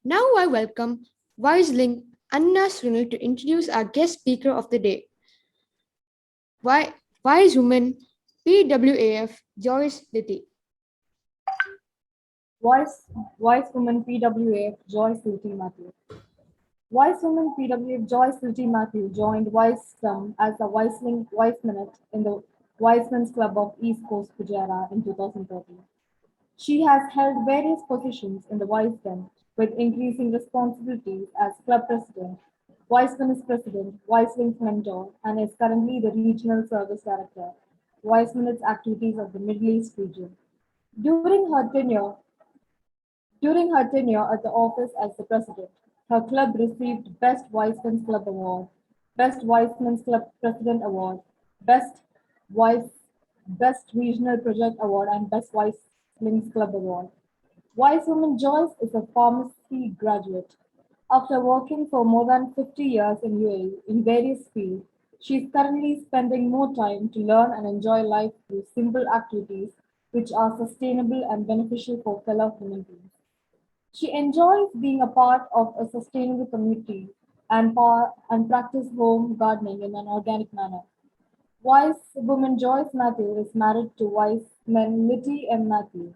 Now I welcome Vice-Link Anna Sunil to introduce our guest speaker of the day, Wise Woman PWAF Joyce Litty. Vice, Vice Woman PWF Joyce Silty Matthew. Vice Woman PWF Joyce Silty Matthew joined Wisdom as a Vice Minute in the Wisemen's Club of East Coast Fujairah in 2013. She has held various positions in the Wisdom with increasing responsibilities as club president, Vice Minister President, Vice Wing's mentor, and is currently the Regional Service Director, Vice Minute's activities of the Middle East region. During her tenure, During her tenure at the office as the president, her club received Best Vicemen's Club Award, Best Vicemen's Club President Award, Best Vice Best Regional Project Award, and Best Vicemen's Club Award. Wisewoman Joyce is a pharmacy graduate. After working for more than 50 years in UAE in various fields, she is currently spending more time to learn and enjoy life through simple activities which are sustainable and beneficial for fellow human beings. She enjoys being a part of a sustainable community and practice home gardening in an organic manner. Wise woman Joyce Matthew is married to wise men Litty and Matthew.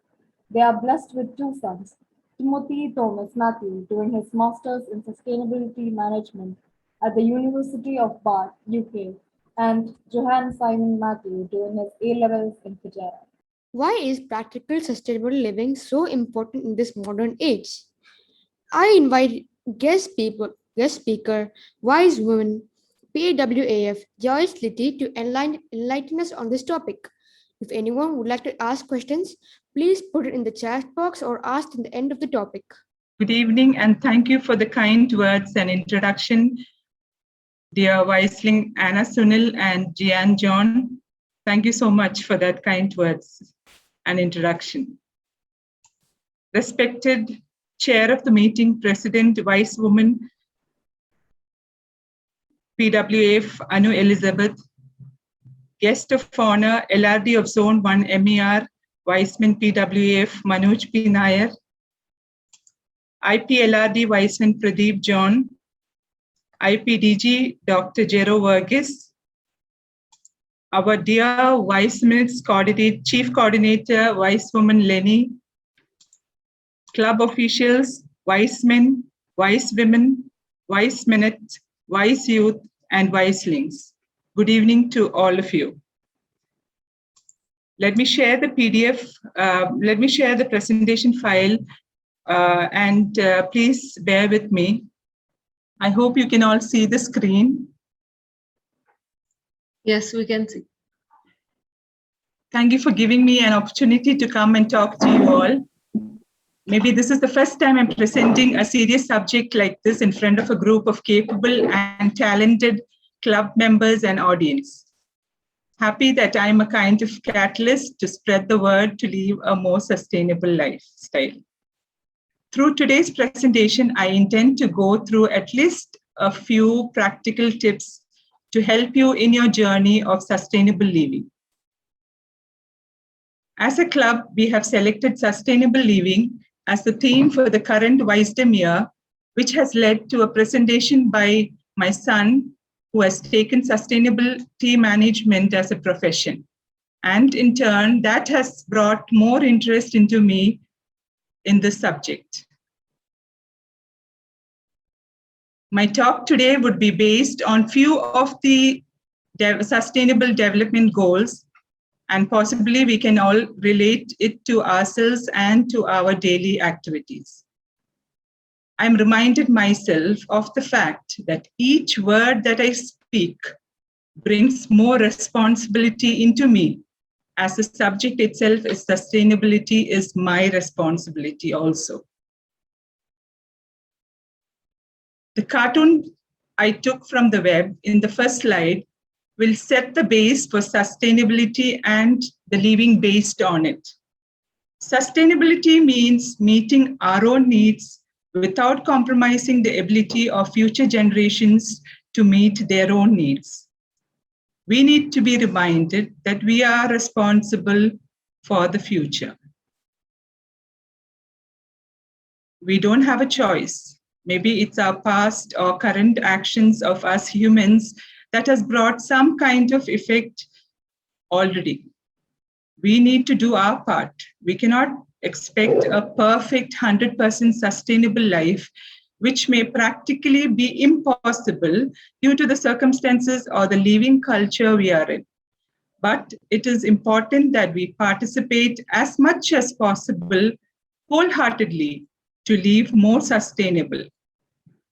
They are blessed with two sons, Timothy Thomas Matthew doing his Masters in Sustainability Management at the University of Bath, UK, and Johann Simon Matthew doing his A-levels in Fujairah. Why is practical sustainable living so important in this modern age? I invite guest speaker, Wise Woman PWAF Joyce Litty to enlighten us on this topic. If anyone would like to ask questions, please put it in the chat box or ask in the end of the topic. Good evening, and thank you for the kind words and introduction, dear Viceling Anna Sunil and Gian John. Thank you so much for that kind words and introduction. Respected Chair of the meeting, President, Vice Woman, PWF Anu Elizabeth, Guest of Honor, LRD of Zone 1 MER, Viceman PWF Manoj P. Nair, IPLRD Viceman Pradeep John, IPDG Dr. Jero Verghese, our dear Vice Minutes Chief Coordinator, Vice Woman Lenny, club officials, Vice Men, Vice Women, Vice Minute, Vice Youth, and Vicelings. Good evening to all of you. Let me share the PDF, let me share the presentation file, and please bear with me. I hope you can all see the screen. Yes, we can see. Thank you for giving me an opportunity to come and talk to you all. Maybe this is the first time I'm presenting a serious subject like this in front of a group of capable and talented club members and audience. Happy that I'm a kind of catalyst to spread the word to live a more sustainable lifestyle. Through today's presentation, I intend to go through at least a few practical tips to help you in your journey of sustainable living. As a club, we have selected sustainable living as the theme for the current Wisdom Year, which has led to a presentation by my son, who has taken sustainability management as a profession. And in turn, that has brought more interest into me in this subject. My talk today would be based on few of the sustainable development goals, and possibly we can all relate it to ourselves and to our daily activities. I'm reminded myself of the fact that each word that I speak brings more responsibility into me, as the subject itself is sustainability is my responsibility also. The cartoon I took from the web in the first slide will set the base for sustainability and the living based on it. Sustainability means meeting our own needs without compromising the ability of future generations to meet their own needs. We need to be reminded that we are responsible for the future. we don't have a choice. Maybe it's our past or current actions of us humans that has brought some kind of effect already. We need to do our part. We cannot expect a perfect 100% sustainable life, which may practically be impossible due to the circumstances or the living culture we are in. But it is important that we participate as much as possible wholeheartedly to live more sustainable,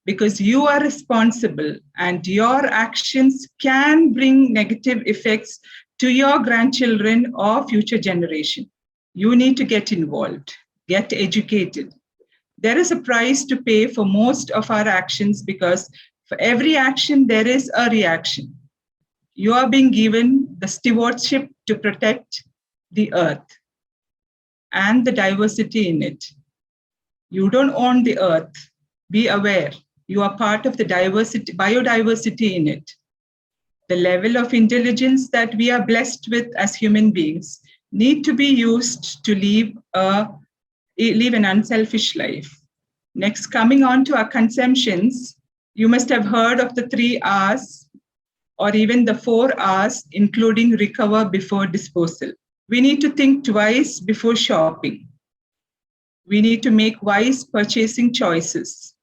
because you are responsible and your actions can bring negative effects to your grandchildren or future generation. You need to get involved, get educated. There is a price to pay for most of our actions, because for every action, there is a reaction. You are being given the stewardship to protect the earth and the diversity in it. You don't own the earth. Be aware. You are part of the biodiversity in it. The level of intelligence that we are blessed with as human beings need to be used to live an unselfish life. Next, coming on to our consumptions, you must have heard of the 3 R's or even the 4 R's, including recover before disposal. We need to think twice before shopping. We need to make wise purchasing choices.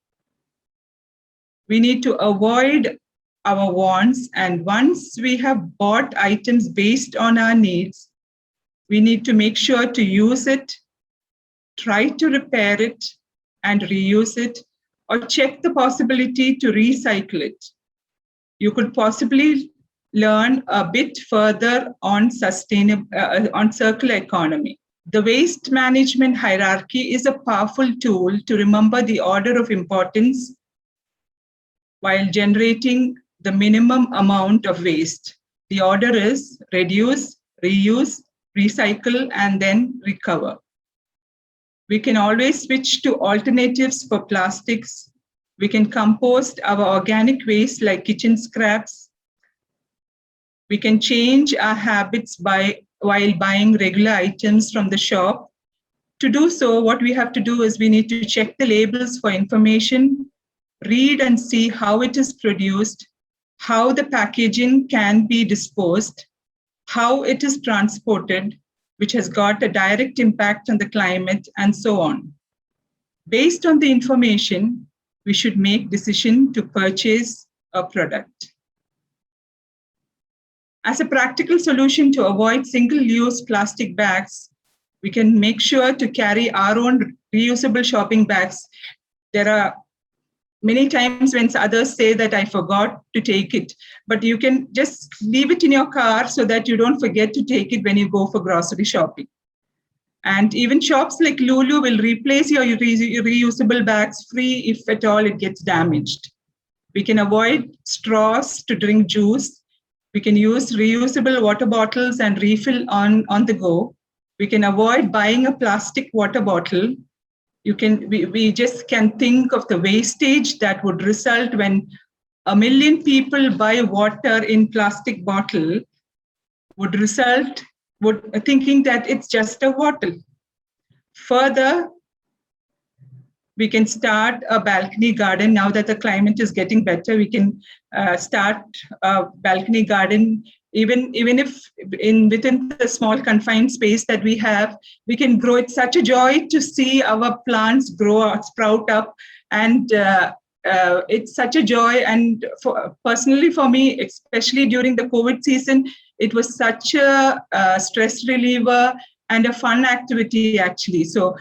We need to avoid our wants, and once we have bought items based on our needs, we need to make sure to use it, try to repair it and reuse it, or check the possibility to recycle it. You could possibly learn a bit further on circular economy. The waste management hierarchy is a powerful tool to remember the order of importance while generating the minimum amount of waste. The order is reduce, reuse, recycle, and then recover. We can always switch to alternatives for plastics. We can compost our organic waste like kitchen scraps. We can change our habits while buying regular items from the shop. To do so, what we have to do is we need to check the labels for information, read and see how it is produced, how the packaging can be disposed, how it is transported, which has got a direct impact on the climate, and so on. Based on the information, we should make decision to purchase a product. As a practical solution to avoid single-use plastic bags, we can make sure to carry our own reusable shopping bags. There are many times when others say that I forgot to take it, but you can just leave it in your car so that you don't forget to take it when you go for grocery shopping. And even shops like Lulu will replace your reusable bags free if at all it gets damaged. We can avoid straws to drink juice. We can use reusable water bottles and refill on the go. We can avoid buying a plastic water bottle. We just can think of the wastage that would result when 1 million people buy water in plastic bottle, thinking that it's just a water. Further, we can start a balcony garden. Now that the climate is getting better, we can start a balcony garden. Even if within the small confined space that we have, we can grow. It's such a joy to see our plants grow, sprout up, and it's such a joy. And personally for me, especially during the COVID season, it was such a stress reliever and a fun activity actually. So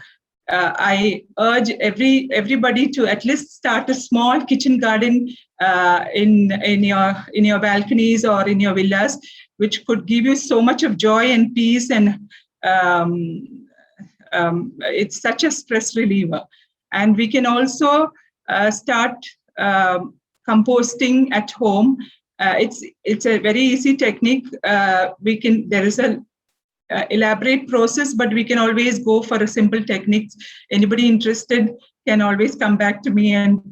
I urge everybody to at least start a small kitchen garden in your balconies or in your villas, which could give you so much of joy and peace, and it's such a stress reliever. And we can also start composting at home. It's a very easy technique. There is a elaborate process, but we can always go for a simple technique. Anybody interested can always come back to me, and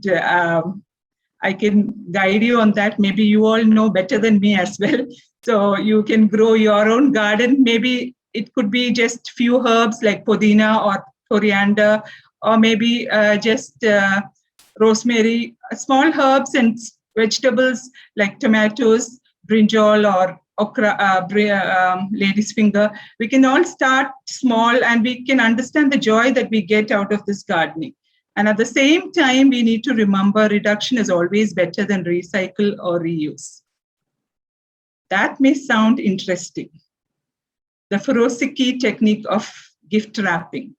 I can guide you on that. Maybe you all know better than me as well. So you can grow your own garden. Maybe it could be just few herbs like pudina or coriander or maybe just rosemary, small herbs and vegetables like tomatoes, brinjal or okra, lady's finger. We can all start small and we can understand the joy that we get out of this gardening. And at the same time, we need to remember reduction is always better than recycle or reuse. That may sound interesting. The Furoshiki technique of gift wrapping.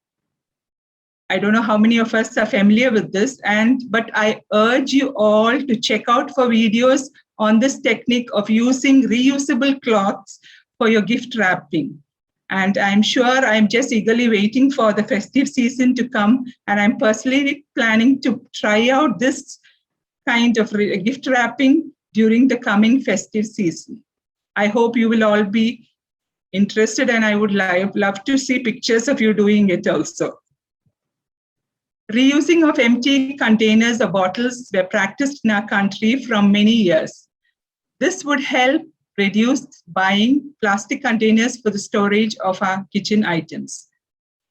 I don't know how many of us are familiar with this, but I urge you all to check out for videos on this technique of using reusable cloths for your gift wrapping. And I'm sure I'm just eagerly waiting for the festive season to come. And I'm personally planning to try out this kind of gift wrapping during the coming festive season. I hope you will all be interested, and I would love to see pictures of you doing it also. Reusing of empty containers or bottles were practiced in our country from many years. This would help reduce buying plastic containers for the storage of our kitchen items.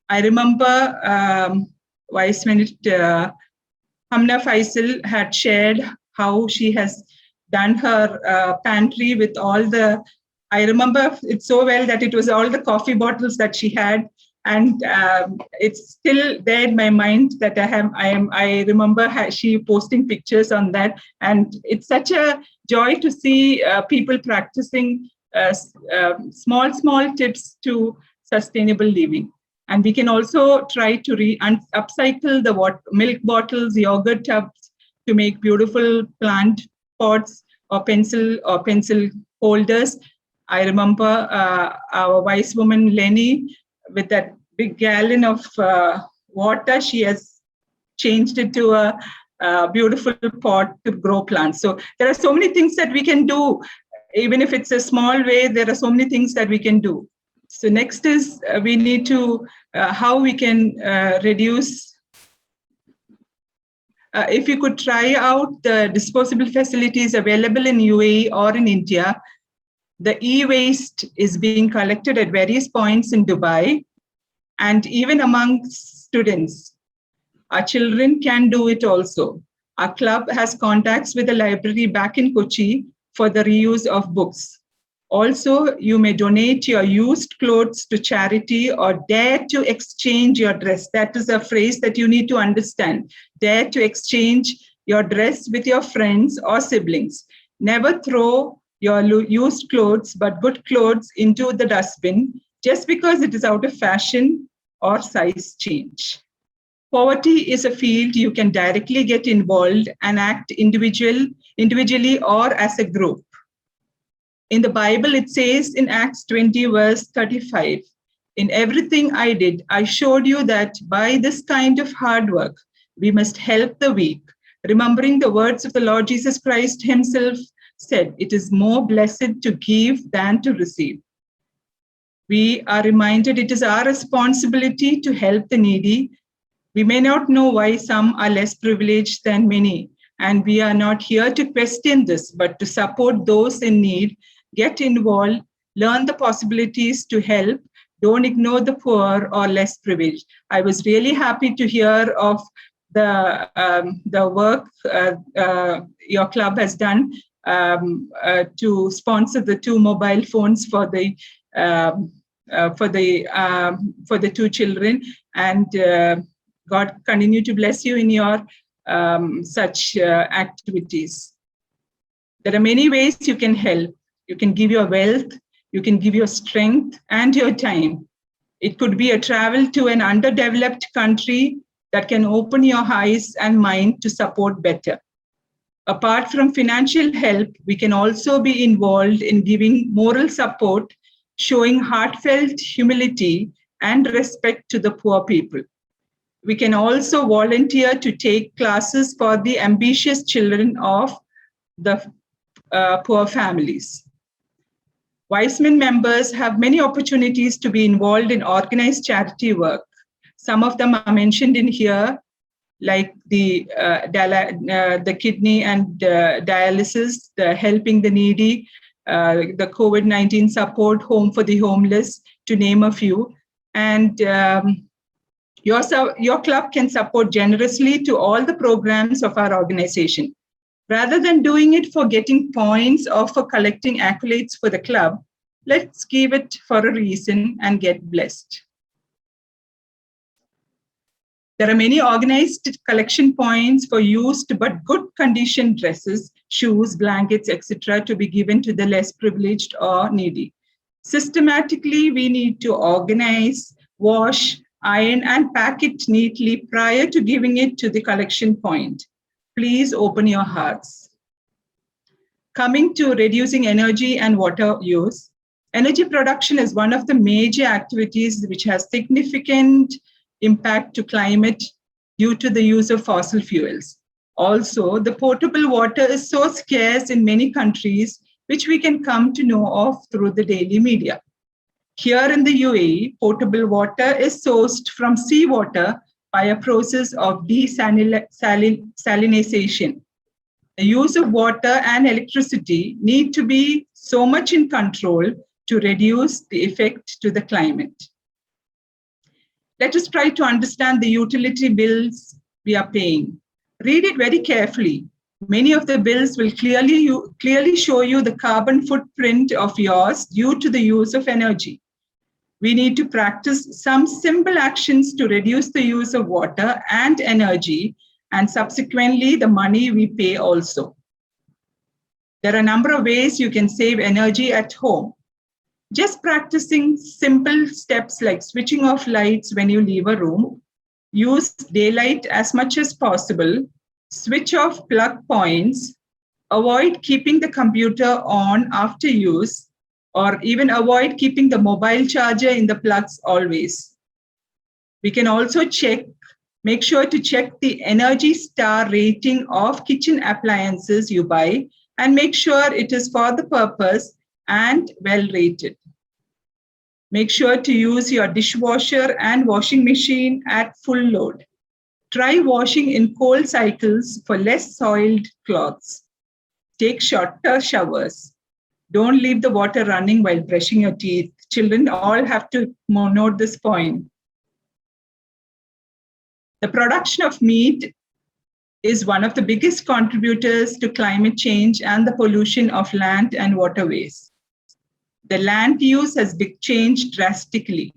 I remember Vice Minister Hamna Faisal had shared how she has done her pantry with all the, I remember it so well that it was all the coffee bottles that she had. And it's still there in my mind that I remember she posting pictures on that. And it's such a joy to see people practicing small tips to sustainable living. And we can also try to upcycle the milk bottles, yogurt tubs to make beautiful plant pots or pencil holders. I remember our wise woman Lenny, with that big gallon of water, she has changed it to a beautiful pot to grow plants. So there are so many things that we can do. Even if it's a small way, there are so many things that we can do. So next is we need to, how we can reduce. If you could try out the disposable facilities available in UAE or in India, the e-waste is being collected at various points in Dubai, and even among students. Our children can do it also. Our club has contacts with the library back in Kochi for the reuse of books. Also, you may donate your used clothes to charity or dare to exchange your dress. That is a phrase that you need to understand. Dare to exchange your dress with your friends or siblings. Never throw your used clothes, but good clothes into the dustbin just because it is out of fashion or size change. Poverty is a field you can directly get involved and act individually or as a group. In the Bible, it says in Acts 20, verse 35, "In everything I did, I showed you that by this kind of hard work, we must help the weak, remembering the words of the Lord Jesus Christ himself said, it is more blessed to give than to receive." We are reminded it is our responsibility to help the needy. We may not know why some are less privileged than many, and we are not here to question this, but to support those in need, get involved, learn the possibilities to help, don't ignore the poor or less privileged. I was really happy to hear of the work your club has done to sponsor the 2 mobile phones for the 2 children, and God continue to bless you in your such activities. There are many ways you can help. You can give your wealth, you can give your strength and your time. It could be a travel to an underdeveloped country that can open your eyes and mind to support better. Apart from financial help, we can also be involved in giving moral support, showing heartfelt humility and respect to the poor people. We can also volunteer to take classes for the ambitious children of the poor families. Wiseman members have many opportunities to be involved in organized charity work. Some of them are mentioned in here, like the kidney and dialysis, the helping the needy, the COVID-19 support, home for the homeless, to name a few. And Your club can support generously to all the programs of our organization. Rather than doing it for getting points or for collecting accolades for the club, let's give it for a reason and get blessed. There are many organized collection points for used but good condition dresses, shoes, blankets, etc. to be given to the less privileged or needy. Systematically, we need to organize, wash, iron, and pack it neatly prior to giving it to the collection point. Please open your hearts. Coming to reducing energy and water use, energy production is one of the major activities which has significant impact to climate due to the use of fossil fuels. Also, the potable water is so scarce in many countries, which we can come to know of through the daily media. Here in the UAE, potable water is sourced from seawater by a process of desalinization. The use of water and electricity need to be so much in control to reduce the effect to the climate. Let us try to understand the utility bills we are paying. Read it very carefully. Many of the bills will clearly show you the carbon footprint of yours due to the use of energy. We need to practice some simple actions to reduce the use of water and energy, and subsequently the money we pay also. There are a number of ways you can save energy at home. Just practicing simple steps like switching off lights when you leave a room, use daylight as much as possible, switch off plug points, avoid keeping the computer on after use, or even avoid keeping the mobile charger in the plugs always. We can also make sure to check the Energy Star rating of kitchen appliances you buy and make sure it is for the purpose and well rated. Make sure to use your dishwasher and washing machine at full load. Try washing in cold cycles for less soiled clothes. Take shorter showers. Don't leave the water running while brushing your teeth. Children all have to note this point. The production of meat is one of the biggest contributors to climate change and the pollution of land and waterways. The land use has changed drastically.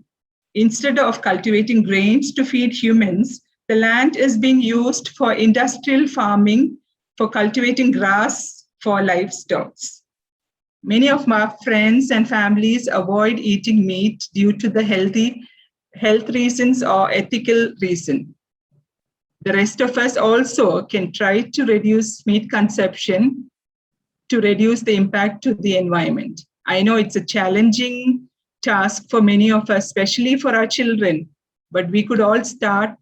Instead of cultivating grains to feed humans, the land is being used for industrial farming, for cultivating grass for livestock. Many of my friends and families avoid eating meat due to the health reasons or ethical reason. The rest of us also can try to reduce meat consumption to reduce the impact to the environment. I know it's a challenging task for many of us, especially for our children, but we could all start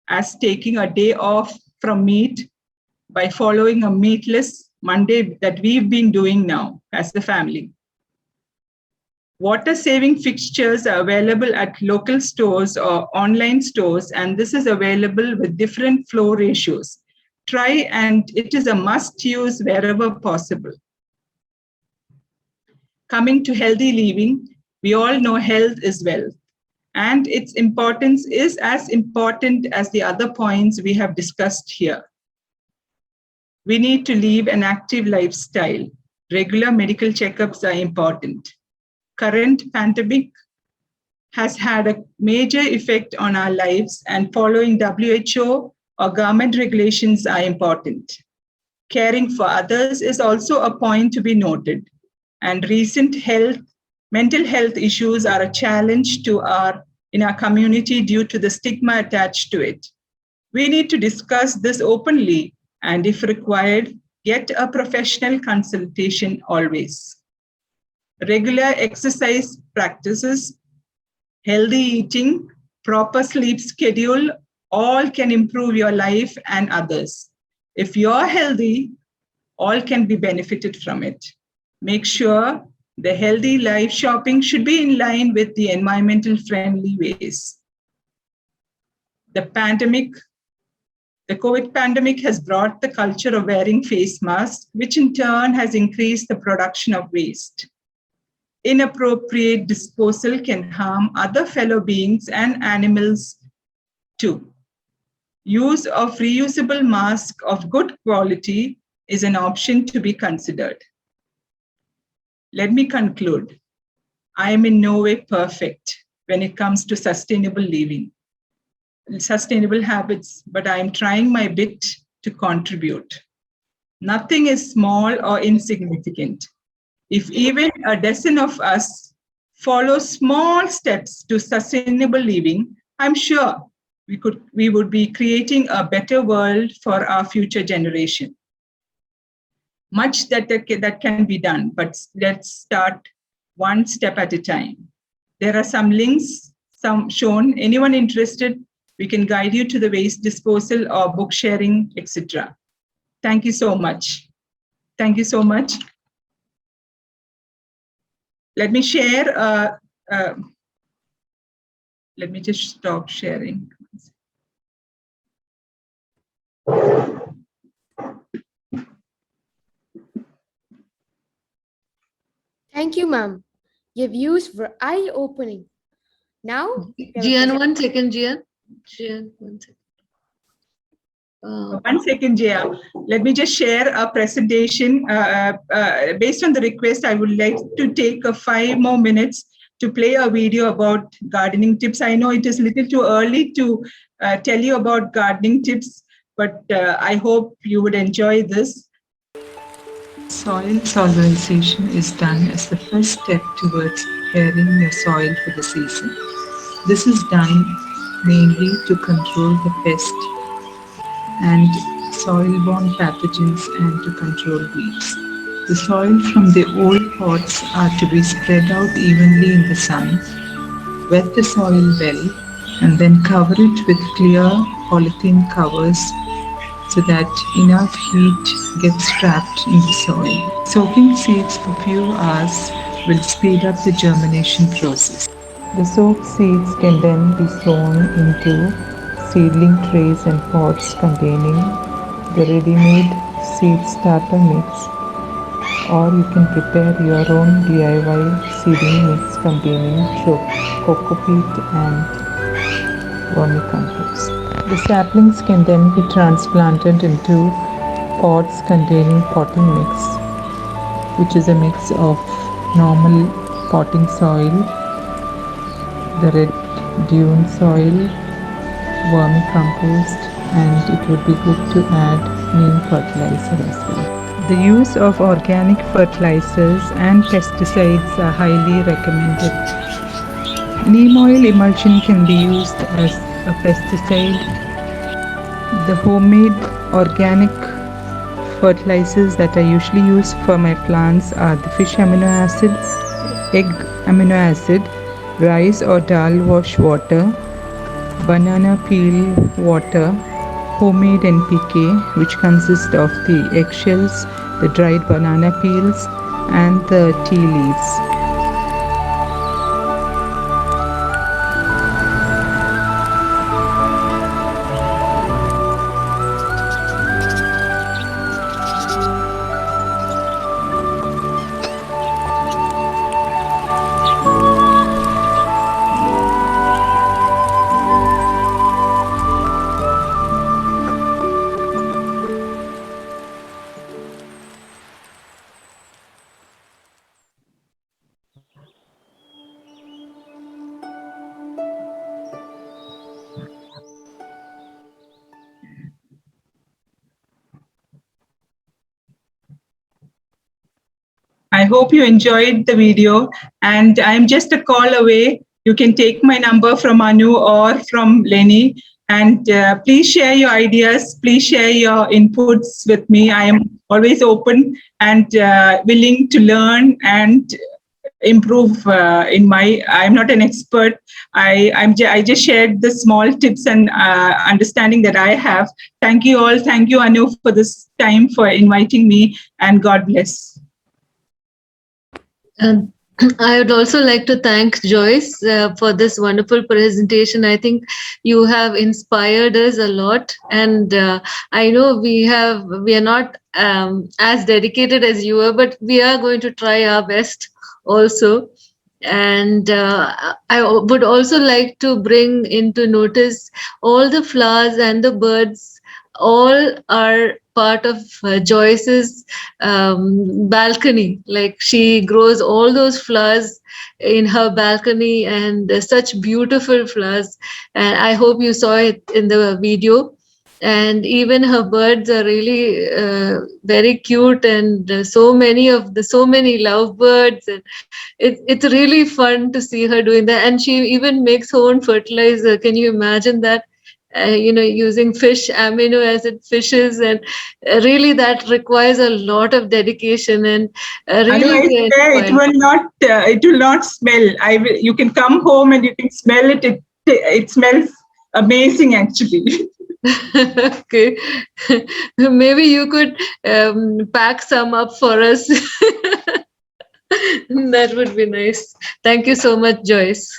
as taking a day off from meat by following a meatless Monday that we've been doing now as a family. Water saving fixtures are available at local stores or online stores, and this is available with different flow ratios. Try, and it is a must use wherever possible. Coming to healthy living, we all know health is wealth, and its importance is as important as the other points we have discussed here. We need to live an active lifestyle. Regular medical checkups are important. Current pandemic has had a major effect on our lives, and following WHO or government regulations are important. Caring for others is also a point to be noted. And recent mental health issues are a challenge in our community due to the stigma attached to it. We need to discuss this openly, and if required, get a professional consultation always. Regular exercise practices, healthy eating, proper sleep schedule, all can improve your life and others. If you're healthy, all can be benefited from it. Make sure the healthy life shopping should be in line with the environmental friendly ways. The COVID pandemic has brought the culture of wearing face masks, which in turn has increased the production of waste. inappropriate disposal can harm other fellow beings and animals too. Use of reusable masks of good quality is an option to be considered. Let me conclude. I am in no way perfect when it comes to sustainable living, sustainable habits, but I am trying my bit to contribute. Nothing is small or insignificant. If even a dozen of us follow small steps to sustainable living, I'm sure we would be creating a better world for our future generation. Much that can be done, but let's start one step at a time. There are some links shown. Anyone interested, we can guide you to the waste disposal or book sharing, etc. Thank you so much. Thank you so much. Let me share. Let me just stop sharing. Thank you, ma'am. Your views were eye-opening. Now, Jian, 1 second, Jian. Jian, 1 second. 1 second, Jaya. Let me just share a presentation. Based on the request, I would like to take 5 more minutes to play a video about gardening tips. I know it is a little too early to tell you about gardening tips, but I hope you would enjoy this. Soil solvenization is done as the first step towards preparing your soil for the season. This is done mainly to control the pest and soil-borne pathogens and to control weeds. The soil from the old pots are to be spread out evenly in the sun. Wet the soil well and then cover it with clear polythene covers so that enough heat gets trapped in the soil. Soaking seeds for a few hours will speed up the germination process. The soaked seeds can then be sown into seedling trays and pots containing the ready-made seed starter mix, or you can prepare your own DIY seeding mix containing coco peat and vermicompost. The saplings can then be transplanted into pots containing potting mix, which is a mix of normal potting soil, the red dune soil, vermicompost, and it would be good to add neem fertilizer as well. The use of organic fertilizers and pesticides are highly recommended. Neem oil emulsion can be used as a pesticide. The homemade organic fertilizers that I usually use for my plants are the fish amino acid, egg amino acid, rice or dal wash water, banana peel water, homemade NPK, which consists of the eggshells, the dried banana peels, and the tea leaves. I hope you enjoyed the video, and I'm just a call away. You can take my number from Anu or from Lenny, and please share your ideas. Please share your inputs with me. I am always open and willing to learn and improve I'm not an expert. I just shared the small tips and understanding that I have. Thank you all. Thank you, Anu, for this time, for inviting me, and God bless. And I would also like to thank Joyce for this wonderful presentation. I think you have inspired us a lot, and I know we are not as dedicated as you are, but we are going to try our best also. And I would also like to bring into notice all the flowers and the birds. All are part of Joyce's balcony. Like, she grows all those flowers in her balcony, and such beautiful flowers. And I hope you saw it in the video. And even her birds are really very cute, and so many lovebirds, and it's really fun to see her doing that. And she even makes her own fertilizer. Can you imagine that? Using fish amino acid fishes, and really that requires a lot of dedication, and Anu, really I very swear inspiring. it will not smell. You can come home and you can smell it. It smells amazing, actually. Okay. Maybe you could pack some up for us. That would be nice. Thank you so much, Joyce.